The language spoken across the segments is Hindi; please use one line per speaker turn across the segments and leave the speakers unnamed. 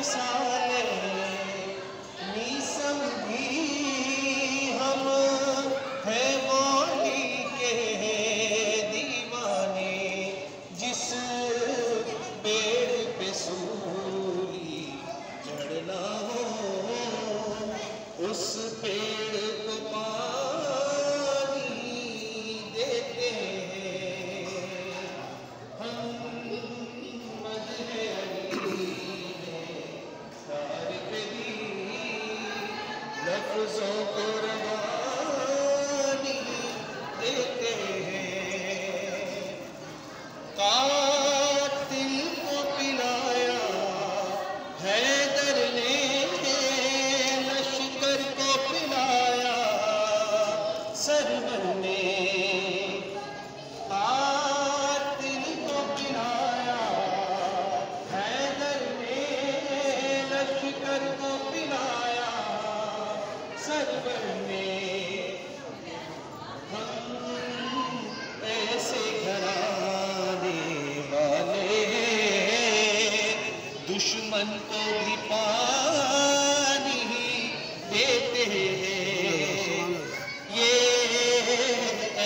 मिसाले नी समझी हम है बोली के दीवाने जिस पेड़ पे सूली चढ़ना हो उस पेड़ को पानी देते हैं हम मजहे अली ने सारे पे दी लफ्जों को रवानी देते हैं कातिल को पिलाया हैदर ने लश्कर को पिलाया सरवर ने कातिल को पिलाया हैदर ने लश्कर को पिलाया सरवर ने हम ऐसे घराने वाले दुश्मन को भी पानी देते हैं ये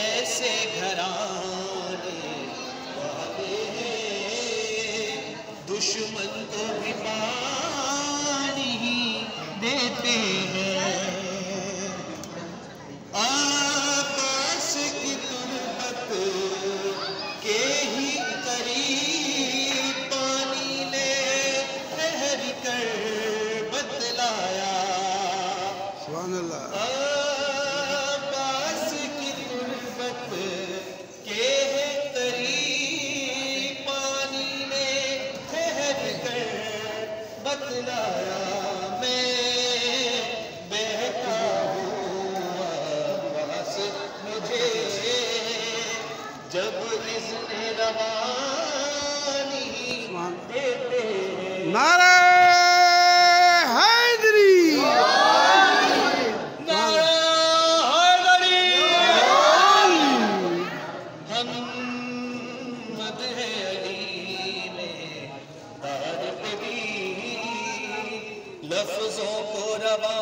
ऐसे घराने वाले दुश्मन को भी पानी देते हैं आकाश की तुरबत के ही करीब पानी ने ठहर कर बतलाया
सुभान अल्लाह।
आकाश की तुरबत के करीब पानी ने ठहर कर बतलाया मैं बहता हुआ आवाज़ मुझे जब इज़्न रवानी देते हैं
नारे हैदरी
नारा हैदरी हम मदहे अली ने तार पे दी लफ्जों को रवा